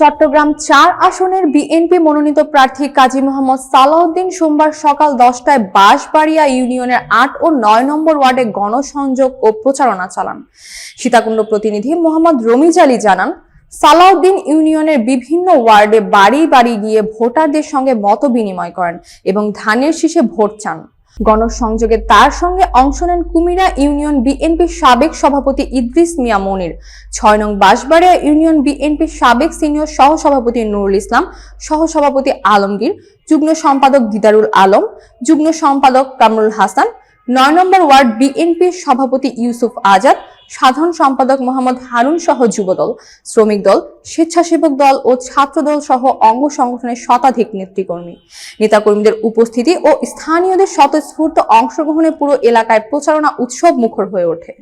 চট্টগ্রাম ৪ আসনের বিএনপি মনোনীত প্রার্থী কাজী মোহাম্মদ সালাউদ্দিন সোমবার সকাল 10টায় বাঁশবাড়িয়া ইউনিয়নের ৮ ও ৯ নম্বর ওয়ার্ডে গণসংযোগ ও প্রচারণা চালান। সীতাকুণ্ড প্রতিনিধি মোহাম্মদ রমিজ আলী জানান, সালাউদ্দিন ইউনিয়নের বিভিন্ন ওয়ার্ডে বাড়ি বাড়ি গিয়ে ভোটারদের সঙ্গে মত বিনিময় করেন এবং ধানের শীষে ভোট চান। গণসংযোগে তার সঙ্গে অংশ নেন কুমিরা ইউনিয়ন বিএনপির সাবেক সভাপতি ইদ্রিস মিয়া মনির, ৬ নং বাঁশবাড়িয়া ইউনিয়ন বিএনপির সাবেক সিনিয়র সহসভাপতি নুরুল ইসলাম, সহসভাপতি আলমগীর, যুগ্ম সম্পাদক দিদারুল আলম, যুগ্ম সম্পাদক কামরুল হাসান, ৯ নম্বর ওয়ার্ড বিএনপির সভাপতি ইউসুফ আজাদ, সাধারণ সম্পাদক মোহাম্মদ হারুন সহ যুবদল, শ্রমিক দল, স্বেচ্ছাসেবক দল ও ছাত্র দল সহ অঙ্গ সংগঠনের শতাধিক নেতৃকর্মী, নেতাকর্মীদের উপস্থিতি ও স্থানীয়দের স্বতঃস্ফূর্ত অংশগ্রহণে পুরো এলাকায় প্রচারণা উৎসব মুখর হয়ে ওঠে।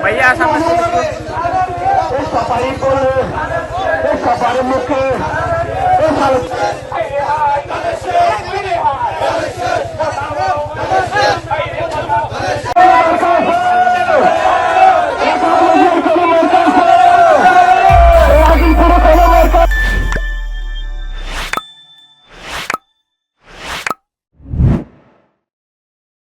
भैया सामने